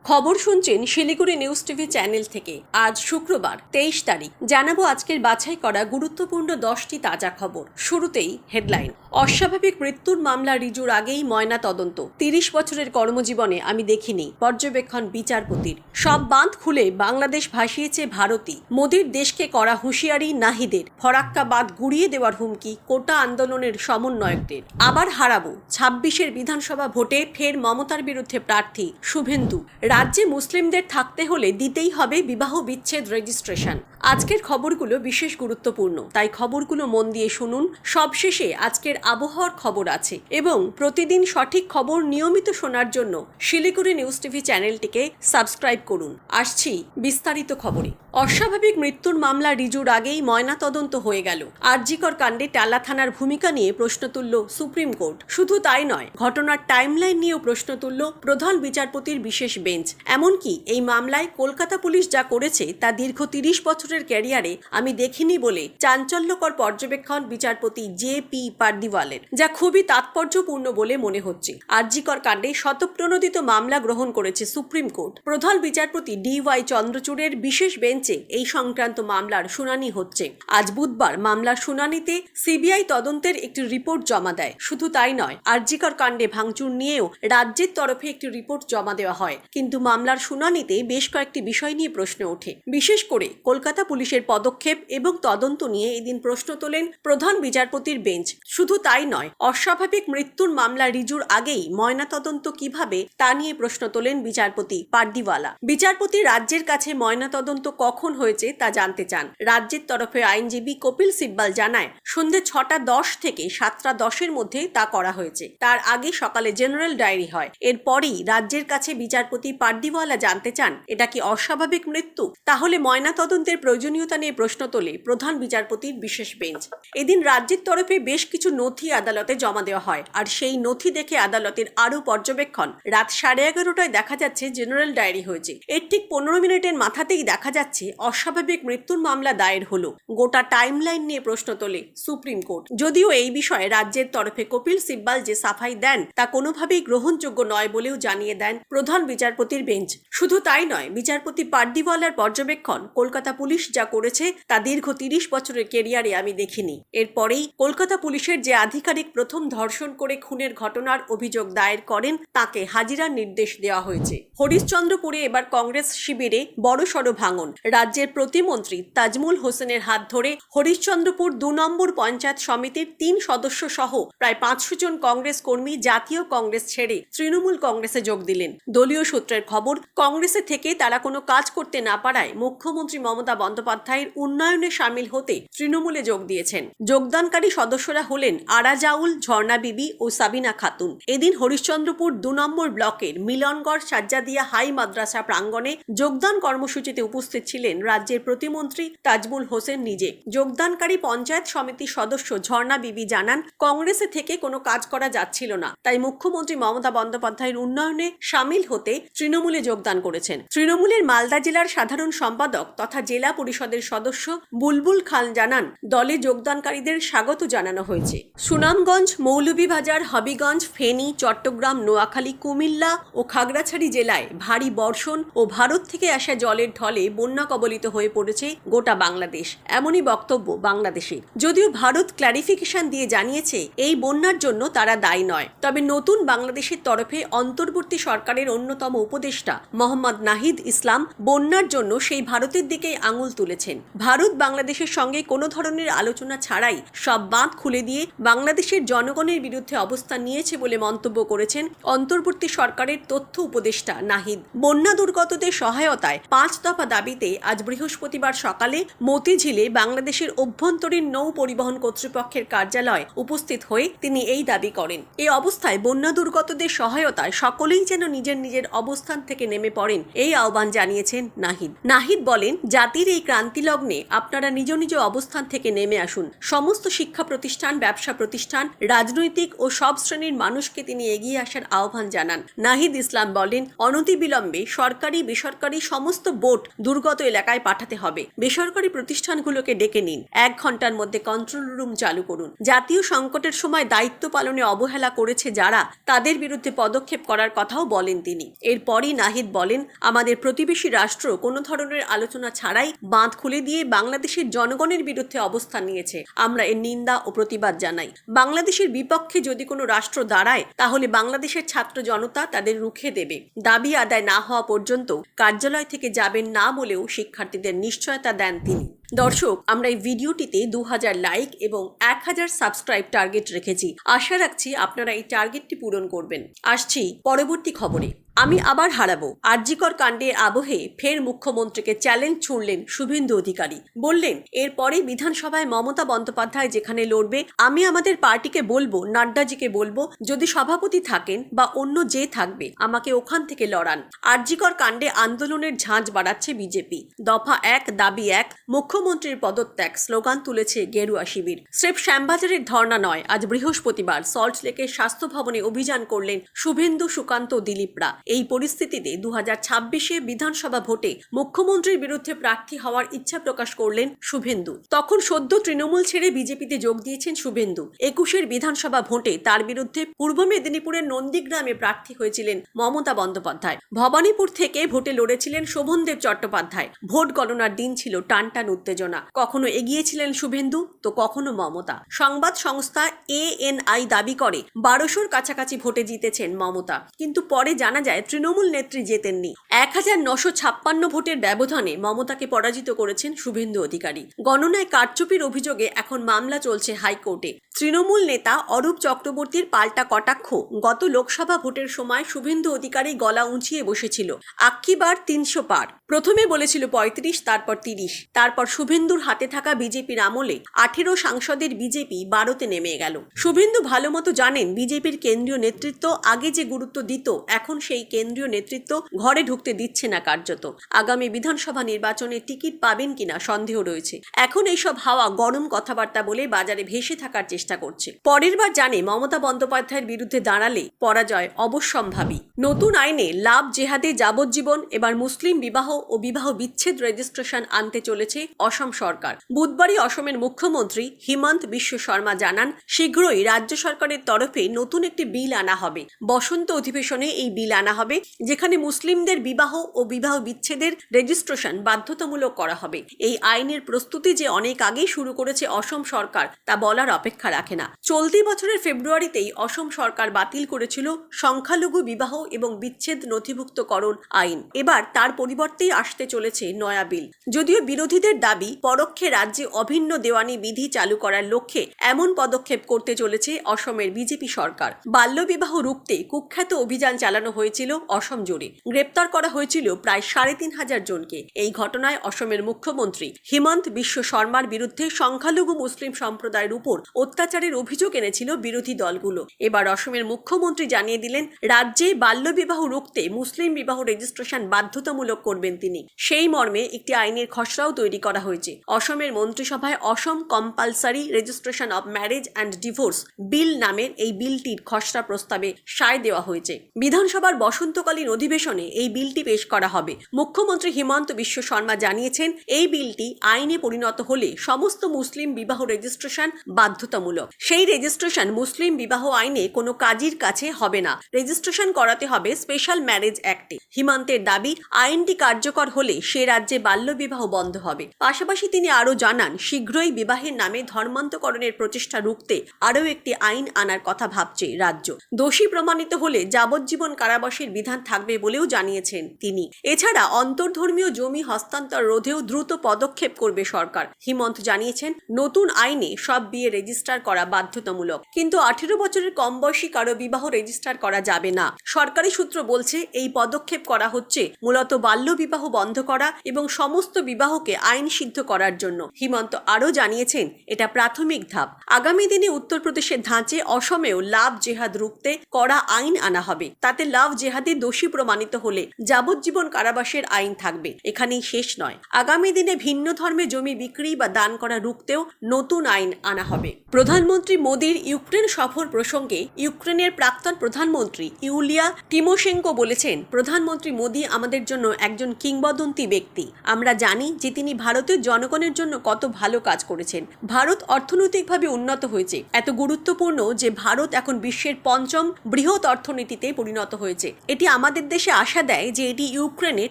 খবর শুনছেন Siliguri news TV channel থেকে। আজ শুক্রবার 23 তারিখ। জানাবো আজকের বাছাই করা গুরুত্বপূর্ণ 10টি তাজা খবর। শুরুতেই হেডলাইন। অস্বাভাবিক মৃত্যুর মামলা রিজুর আগেই ময়না তদন্ত। 30 বছরের কর্মজীবনে আমি দেখিনি পর্যবেক্ষণ বিচারপতির। সব বাঁধ খুলে বাংলাদেশ ভাসিয়েছে ভারতই। মোদির দেশকে করা হুঁশিয়ারি নাহিদের। ফরাক্কা বাঁধ গুড়িয়ে দেওয়ার হুমকি কোটা আন্দোলনের সমন্বয়কদের। আবার হারাবো। 26-এর বিধানসভা ভোটে ফের মমতার বিরুদ্ধে প্রার্থী শুভেন্দু। রাজ্যে মুসলিমদের থাকতে হলে দিতেই হবে বিবাহ বিচ্ছেদ রেজিস্ট্রেশন। আজকের খবরগুলো বিশেষ গুরুত্বপূর্ণ, তাই খবরগুলো মন দিয়ে শুনুন। সবশেষে আজকের আবহাওয়ার খবর আছে এবং প্রতিদিন সঠিক খবর নিয়মিত শোনার জন্য শিলিগুড়ি নিউজ টিভি চ্যানেলটিকে সাবস্ক্রাইব করুন। আসছি বিস্তারিত খবরে। অস্বাভাবিক মৃত্যুর মামলা রিজুর আগেই ময়না তদন্ত হয়ে গেল। আরজিকর কাণ্ডে টালা থানার ভূমিকা নিয়ে প্রশ্ন তুলল সুপ্রিম কোর্ট। শুধু তাই নয়, ঘটনার টাইমলাইন নিয়েও প্রশ্ন তুলল প্রধান বিচারপতির বিশেষ বেঞ্চ। এমনকি এই মামলায় কলকাতা পুলিশ যা করেছে তা দীর্ঘ 30 বছরের ক্যারিয়ারে আমি দেখিনি বলে চাঞ্চল্যকর পর্যবেক্ষণ বিচারপতি জে.পি. পার্দিওয়ালের, যা খুবই তাৎপর্যপূর্ণ বলে মনে হচ্ছে। আরজিকর কাণ্ডে স্বতঃপ্রণোদিত মামলা গ্রহণ করেছে সুপ্রিম কোর্ট। প্রধান বিচারপতি ডি.ওয়াই. চন্দ্রচূড়ের বিশেষ বেঞ্চে এই সংক্রান্ত মামলার শুনানি হচ্ছে। আজ বুধবার মামলার শুনানিতে সিবিআই তদন্তের একটি রিপোর্ট জমা দেয়। শুধু তাই নয়, আরজিকর কাণ্ডে ভাঙচুর নিয়েও রাজ্যের তরফে একটি রিপোর্ট জমা দেওয়া হয়। কিন্তু মামলার শুনানিতে বেশ কয়েকটি বিষয় নিয়ে প্রশ্ন ওঠে। বিশেষ করে কলকাতা পুলিশের পদক্ষেপ এবং তদন্ত নিয়ে এদিন প্রশ্ন তোলেন প্রধান বিচারপতির বেঞ্চ। শুধু তাই নয়, অস্বাভাবিক মৃত্যুর মামলা রিজুর আগেই ময়নাতদন্ত কিভাবে তা নিয়ে প্রশ্ন তোলেন বিচারপতি পার্দিওয়ালা। বিচারপতি রাজ্যের কাছে ময়নাতদন্ত কখন হয়েছে তা জানতে চান। রাজ্যের তরফে আইনজীবী কপিল সিব্বাল জানায়, সন্ধ্যে 6:10 থেকে 7:10 মধ্যে তা করা হয়েছে। তার আগে সকালে জেনারেল ডায়েরি হয়। এরপরই রাজ্যের কাছে বিচারপতি পার্দিওয়ালা জানতে চান, এটা কি অস্বাভাবিক মৃত্যু? তাহলে ময়নাতদন্তের প্রয়োজনীয়তা নিয়ে প্রশ্ন তোলে প্রধান বিচারপতির বিশেষ বেঞ্চ। এদিন রাজ্যের তরফে বেশ কিছু নথি আদালতে জমা দেওয়া হয়, আর সেই নথি দেখে আদালতের আরও পর্যবেক্ষণ। রাত 11:30টায় দেখা যাচ্ছে জেনারেল ডায়েরি হয়েছে। এর ঠিক 15 মিনিটের মাথাতেই দেখা যাচ্ছে অস্বাভাবিক মৃত্যুর মামলা দায়ের হলো। গোটা টাইমলাইন নিয়ে প্রশ্ন তোলে সুপ্রিম কোর্ট। যদিও এই বিষয়ে রাজ্যের তরফে কপিল সিব্বাল যে সাফাই দেন তা কোনোভাবেই গ্রহণযোগ্য নয় বলেও জানিয়ে দেন প্রধান বিচারপতির বেঞ্চ। শুধু তাই নয়, বিচারপতি পার্দিওয়ালার পর্যবেক্ষণ, কলকাতা পুলিশ যা করেছে তা দীর্ঘ 30 বছরের কেরিয়ারে আমি দেখিনি। এরপরেই কলকাতা পুলিশের যে আধিকারিক প্রথম ধর্ষণ করে খুনের ঘটনার অভিযোগ দায়ের করেন তাকে হাজিরার নির্দেশ দেওয়া হয়েছে। হরিশ্চন্দ্রপুরে এবার কংগ্রেস শিবিরে বড়সড় ভাঙন। রাজ্যের প্রতিমন্ত্রী তাজমুল হোসেনের হাত ধরে হরিশ্চন্দ্রপুর 2 নম্বর পঞ্চায়েত সমিতির 3 সদস্য সহ প্রায় 500 জন কংগ্রেস কর্মী জাতীয় কংগ্রেস ছেড়ে তৃণমূল কংগ্রেসে যোগ দিলেন। দলীয় সূত্রের খবর, কংগ্রেসে থেকে তারা কোনো কাজ করতে না পারায় মুখ্যমন্ত্রী মমতা বন্দ্যোপাধ্যায়ের উন্নয়নে সামিল হতে তৃণমূলে যোগ দিয়েছেন। যোগদানকারী সদস্যরা হলেন আরাজাউল, ঝর্ণা বিবি ও সাবিনা খাতুন। এদিন হরিশ্চন্দ্রপুর 2 নম্বর ব্লকের মিলনগড় সাজ্জাদিয়া হাই মাদ্রাসা প্রাঙ্গণে যোগদান কর্মসূচিতে উপস্থিত ছিলেন রাজ্যের প্রতিমন্ত্রী তাজমুল হোসেন নিজে। যোগদানকারী পঞ্চায়েত সমিতির সদস্য ঝর্ণা বিবি জানান, কংগ্রেসে থেকে কোনো কাজ করা যাচ্ছিল না, তাই মুখ্যমন্ত্রী মমতা বন্দ্যোপাধ্যায়ের উন্নয়নে সামিল হতে তৃণমূলে যোগদান করেছেন। তৃণমূলের মালদা জেলার সাধারণ সম্পাদক তথা জেলা পরিষদের সদস্য বুলবুল খান জানান, দলে যোগদানকারীদের স্বাগত জানানো হয়েছে। সুনামগঞ্জ, মৌলভীবাজার, হবিগঞ্জ, ফেনী, চট্টগ্রাম, নোয়াখালী, কুমিল্লা ও খাগড়াছড়ি জেলায় ভারী বর্ষণ ও ভারত থেকে আসা জলের ঢলে বন্যা কবলিত হয়ে পড়েছে গোটা বাংলাদেশ। এমনই বক্তব্য বাংলাদেশের। যদিও ভারত ক্ল্যারিফিকেশন দিয়ে জানিয়েছে এই বন্যার জন্য তারা দায়ী নয়, তবে নতুন বাংলাদেশের তরফে অন্তর্বর্তী সরকারের অন্যতম উপদেষ্টা মোহাম্মদ নাহিদ ইসলাম বন্যার জন্য সেই ভারতের দিকেই আঙুল তুলেছেন। ভারত বাংলাদেশের সঙ্গে কোনো ধরনের আলোচনা ছাড়াই সব বাঁধ খুলে দিয়ে বাংলাদেশের জনগণের বিরুদ্ধে অবস্থান নিয়েছে বলে মন্তব্য করেছেন অন্তর্বর্তী সরকারের তথ্য উপদেষ্টা নাহিদ। বন্যা দুর্গতদের সহায়তায় 5 দফা দাবিতে আজ বৃহস্পতিবার সকালে মতিঝিলে বাংলাদেশের অভ্যন্তরীণ নৌ পরিবহন কর্তৃপক্ষের কার্যালয়ে উপস্থিত হয়ে তিনি এই দাবি করেন। এই অবস্থায় বন্যা দুর্গতদের সহায়তায় সকলেই যেন নিজের নিজের অবস্থান থেকে নেমে পড়েন, এই আহ্বান জানিয়েছেন নাহিদ। নাহিদ বলেন, জাতির এই ক্রান্তি লগ্নে আপনারা নিজ নিজ অবস্থান থেকে নেমে আসুন। সমস্ত শিক্ষা প্রতিষ্ঠান, ব্যবসা প্রতিষ্ঠান, রাজনৈতিক ও সব শ্রেণীর মানুষকে তিনি এগিয়ে আসার আহ্বান জানান। নাহিদ ইসলাম বলেন, অনতিবিলম্বে সরকারি বেসরকারি সমস্ত বোট দুর্গত এলাকায় পাঠাতে হবে। বেসরকারি প্রতিষ্ঠানগুলোকে ডেকে নিন। 1 ঘন্টার মধ্যে কন্ট্রোল রুম চালু করুন। জাতীয় সংকটের সময় দায়িত্ব পালনে অবহেলা করেছে যারা, তাদের বিরুদ্ধে পদক্ষেপ করার কথাও বলেন তিনি। এরপরই নাহিদ বলেন, আমাদের প্রতিবেশী রাষ্ট্র কোনো ধরনের আলোচনা ছাড়াই বাঁধ খুলে দিয়ে বাংলাদেশের জনগণের বিরুদ্ধে অবস্থান নিয়েছে। আমরা এর নিন্দা ও প্রতিবাদ জানাই। বাংলাদেশের বিপক্ষে যদি কোনো রাষ্ট্র দাঁড়ায় তাহলে বাংলাদেশের ছাত্র জনতা তাদের রুখে দেবে। দাবি আদায় না হওয়া পর্যন্ত কার্যালয় থেকে যাবেন না বলেও শিক্ষার্থীদের নিশ্চয়তা দেন তিনি। দর্শক, আমরা এই ভিডিওটিতে 2000 লাইক এবং 1000 সাবস্ক্রাইব টার্গেট রেখেছি। আশা রাখছি আপনারা এই টার্গেটটি পূরণ করবেন। আসছি পরবর্তী খবরে। আমি আবার হারাবো। আরজিকর কাণ্ডের আবহে ফের মুখ্যমন্ত্রীকে চ্যালেঞ্জ ছুড়লেন শুভেন্দু অধিকারী। বললেন, এরপরে বিধানসভায় মমতা বন্দ্যোপাধ্যায় যেখানে লড়বে, আমি আমাদের পার্টিকে বলবো, নাড্ডাজিকে বলবো, যদি সভাপতি থাকেন বা অন্য যে থাকবে আমাকে ওখান থেকে লড়ান। আরজিকর কাণ্ডে আন্দোলনের ঝাঁঝ বাড়াচ্ছে বিজেপি। দফা 1 দাবি 1, মুখ্যমন্ত্রীর পদত্যাগ স্লোগান তুলেছে গেরুয়া শিবির। স্রেফ শ্যামবাজারের ধর্ণা নয়, আজ বৃহস্পতিবার সল্টলেকের স্বাস্থ্য ভবনে অভিযান করলেন শুভেন্দু, সুকান্ত, দিলীপরা। এই পরিস্থিতিতে 2026-এ বিধানসভা ভোটে মুখ্যমন্ত্রীর বিরুদ্ধে প্রার্থী হওয়ার ইচ্ছা প্রকাশ করলেন শুভেন্দু। তখন সদ্য তৃণমূল ছেড়ে বিজেপিতে যোগ দিয়েছেন শুভেন্দু। 21-এর বিধানসভা ভোটে তার বিরুদ্ধে পূর্ব মেদিনীপুরের নন্দীগ্রামে প্রার্থী হয়েছিলেন মমতা বন্দ্যোপাধ্যায়। ভবানীপুর থেকে ভোটে লড়েছিলেন শোভনদেব চট্টোপাধ্যায়। ভোট গণনার দিন ছিল টানটান উত্তেজনা। কখনো এগিয়েছিলেন শুভেন্দু তো কখনো মমতা। সংবাদ সংস্থা ANI দাবি করে 1200-র কাছাকাছি ভোটে জিতেছেন মমতা, কিন্তু পরে জানা যায় তৃণমূল নেত্রী জেতেননি। 1956 ভোটের ব্যবধানে মমতাকে পরাজিত করেছেন শুভেন্দু অধিকারী। গণনায় কারচুপির অভিযোগে এখন মামলা চলছে হাইকোর্টে। তৃণমূল নেতা অরূপ চক্রবর্তীর পাল্টা কটাক্ষ। গত লোকসভা ভোটের সময় শুভেন্দু অধিকারী গলা উঁচিয়ে বসেছিল। আক্কিবার 300 পার। প্রথমে বলেছিল 35, তারপর 30। তারপর শুভেন্দুর হাতে থাকা বিজেপির আমলে 18 সাংসদের বিজেপি 12তে নেমে গেল। শুভেন্দু ভালো মতো জানেন বিজেপির কেন্দ্রীয় নেতৃত্ব আগে যে গুরুত্ব দিত, এখন সেই কেন্দ্রীয় নেতৃত্ব ঘরে ঢুকতে দিচ্ছে না কার্যত। আগামী বিধানসভা নির্বাচনে টিকিট পাবেন কিনা সন্দেহ রয়েছে। এখন এইসব হাওয়া গরম কথাবার্তা বলে বাজারে ভেসে থাকার চেষ্টা করছে। পরের বার জানে মমতা বন্দ্যোপাধ্যায়ের বিরুদ্ধে দাঁড়ালে পরাজয় অবশ্যম্ভাবী। নতুন আইনে লাভ জেহাদে যাবজ্জীবন, এবার মুসলিম বিবাহ ও বিবাহ বিচ্ছেদ রেজিস্ট্রেশন আনতে চলেছে অসম সরকার। বুধবারই অসমের মুখ্যমন্ত্রী হিমন্ত বিশ্ব শর্মা জানান, শীঘ্রই রাজ্য সরকারের তরফে নতুন একটি বিল আনা হবে। বসন্ত অধিবেশনে এই বিল আনা হবে, যেখানে মুসলিমদের বিবাহ ও বিবাহ বিচ্ছেদের রেজিস্ট্রেশন বাধ্যতামূলক করা হবে। এই আইনের প্রস্তুতি যে অনেক আগেই শুরু করেছে অসম সরকার, তা বলার অপেক্ষা রাখে না। চলতি বছরের ফেব্রুয়ারিতেই অসম সরকার বাতিল করেছিল সংখ্যালঘু বিবাহ এবং বিচ্ছেদ নথিভুক্তকরণ আইন। এবার তার পরিবর্তেই আসতে চলেছে নয়া বিল। যদিও বিরোধীদের দাবি, পরোক্ষে রাজ্যে অভিন্ন দেওয়ানি বিধি চালু করার লক্ষ্যে এমন পদক্ষেপ করতে চলেছে অসমের বিজেপি সরকার। বাল্যবিবাহ রুখতে কুখ্যাত অভিযান চালানো হয়েছিল অসম জুড়ে। গ্রেপ্তার করা হয়েছিল প্রায় 3500 জনকে। এই ঘটনায় অসমের মুখ্যমন্ত্রী হিমন্ত বিশ্ব শর্মার বিরুদ্ধে সংখ্যালঘু মুসলিম সম্প্রদায়ের উপর অত্যাচারের অভিযোগ এনেছিল বিরোধী দলগুলো। এবার অসমের মুখ্যমন্ত্রী জানিয়ে দিলেন, রাজ্যে বাল্যবিবাহ রুখতে মুসলিম বিবাহ রেজিস্ট্রেশন বাধ্যতামূলক করবেন তিনি। সেই মর্মে একটি আইনের খসড়াও তৈরি করা হয়েছে। অসমের মন্ত্রিসভায় Assam compulsory registration of marriage and divorce bill নামের এই বিলটির খসড়া প্রস্তাবে সায় দেওয়া হয়েছে। বিধানসভার বসন্তকালীন অধিবেশনে এই বিলটি পেশ করা হবে। মুখ্যমন্ত্রী হিমন্ত বিশ্ব শর্মা জানিয়েছেন, এই বিলটি আইনে পরিণত হলে সমস্ত মুসলিম বিবাহ রেজিস্ট্রেশন বাধ্যতামূলক। সেই রেজিস্ট্রেশন মুসলিম বিবাহ আইনে কোনো কাজীর কাছে হবে না। রেজিস্ট্রেশন করাতে হবে স্পেশাল ম্যারেজ অ্যাক্টে। হিমন্তের দাবি, আইনটি কার্যকর হলে সে রাজ্যে বাল্যবিবাহ বন্ধ হবে। পাশাপাশি তিনি আরও জানান, শীঘ্রই বিবাহের নামে ধর্মান্তকরণের প্রচেষ্টা রুখতে আরও একটি আইন আনার কথা ভাবছে রাজ্য। দোষী প্রমাণিত হলে যাবজ্জীবন কারাবাসের বিধান থাকবে বলেও জানিয়েছেন তিনি। এছাড়া অন্তর্ধর্মীয় জমি হস্তান্তর রোধেও দ্রুত পদক্ষেপ করবে সরকার। হিমন্ত জানিয়েছেন, নতুন আইনে সব বিয়ে রেজিস্টার রেজিস্টার করা বাধ্যতামূলক, কিন্তু 18 বছরের কম বয়সী কারো বিবাহ রেজিস্টার করা যাবে না। সরকারি সূত্র বলছে এই পদক্ষেপ করা হচ্ছে মূলত বাল্য বিবাহ বন্ধ করা এবং সমস্ত বিবাহকে আইন সিদ্ধ করার জন্য। হিমন্ত আরও জানিয়েছেন এটা প্রাথমিক ধাপ। আগামী দিনে উত্তরপ্রদেশের ধাঁচে অসমেও লাভ জেহাদ রুখতে কড়া আইন আনা হবে। তাতে লাভ জেহাদি দোষী প্রমাণিত হলে যাবজ্জীবন কারাবাসের আইন থাকবে। এখানেই শেষ নয়, আগামী দিনে ভিন্ন ধর্মে জমি বিক্রি বা দান করা রুখতেও নতুন আইন আনা হবে। প্রধানমন্ত্রী মোদীর ইউক্রেন সফর প্রসঙ্গে ইউক্রেনের প্রাক্তন প্রধানমন্ত্রী ইউলিয়া টিমোশেঙ্কো বলেছেন, প্রধানমন্ত্রী মোদী আমাদের জন্য একজন কিংবদন্তি ব্যক্তি। আমরা জানি যে তিনি ভারতের জনগণের জন্য কত ভালো কাজ করেছেন। ভারত অর্থনৈতিকভাবে উন্নত হয়েছে, এত গুরুত্বপূর্ণ যে ভারত এখন বিশ্বের 5ম বৃহৎ অর্থনীতিতে পরিণত হয়েছে। এটি আমাদের দেশে আশা দেয় যে এটি ইউক্রেনে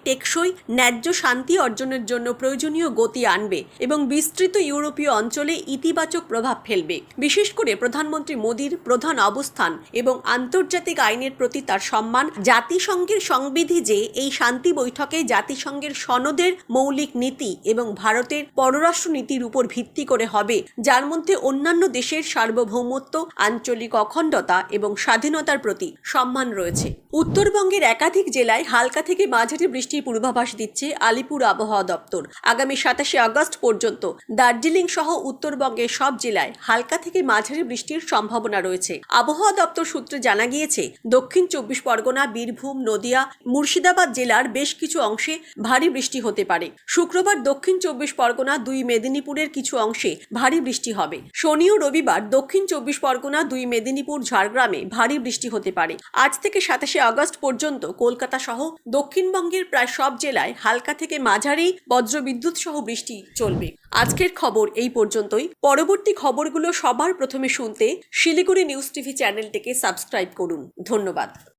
টেকসই ন্যায্য শান্তি অর্জনের জন্য প্রয়োজনীয় গতি আনবে এবং বিস্তৃত ইউরোপীয় অঞ্চলে ইতিবাচক প্রভাব ফেলবে। বিশেষ করে প্রধানমন্ত্রী মোদীর প্রধান অবস্থান এবং আন্তর্জাতিক আইনের প্রতি তার সম্মান, জাতিসংঘের সংবিধি যে এই শান্তি বৈঠকে জাতিসংঘের সনদের মৌলিক নীতি এবং ভারতের পররাষ্ট্র নীতির উপর ভিত্তি করে হবে, যার মধ্যে অন্যান্য দেশের সার্বভৌমত্ব, আঞ্চলিক অখণ্ডতা এবং স্বাধীনতার প্রতি সম্মান রয়েছে। উত্তরবঙ্গের একাধিক জেলায় হালকা থেকে মাঝারি বৃষ্টির পূর্বাভাস দিচ্ছে আলিপুর আবহাওয়া দপ্তর। আগামী 27 আগস্ট পর্যন্ত দার্জিলিং সহ উত্তরবঙ্গের সব জেলায় হালকা থেকে মাঝারি বৃষ্টির সম্ভাবনা রয়েছে। আবহাওয়া দপ্তর সূত্রে জানা গিয়েছে, দক্ষিণ 24 পরগনা, বীরভূম, নদিয়া, মুর্শিদাবাদ জেলার বেশ কিছু অংশে ভারী বৃষ্টি হতে পারে। শুক্রবার দক্ষিণ 24 পরগনা, 2 মেদিনীপুরের কিছু অংশে ভারী বৃষ্টি হবে। শনি ও রবিবার দক্ষিণ 24 পরগনা, 2 মেদিনীপুর, ঝাড়গ্রামে ভারী বৃষ্টি হতে পারে। আজ থেকে 27 আগস্ট পর্যন্ত কলকাতা সহ দক্ষিণবঙ্গের প্রায় সব জেলায় হালকা থেকে মাঝারি বজ্রবিদ্যুৎ সহ বৃষ্টি চলবে। আজকের খবর এই পর্যন্তই। পরবর্তী খবরগুলো সবার প্রথমে শুনতে শিলিগুড়ি নিউজ টিভি চ্যানেলটিকে সাবস্ক্রাইব করুন। ধন্যবাদ।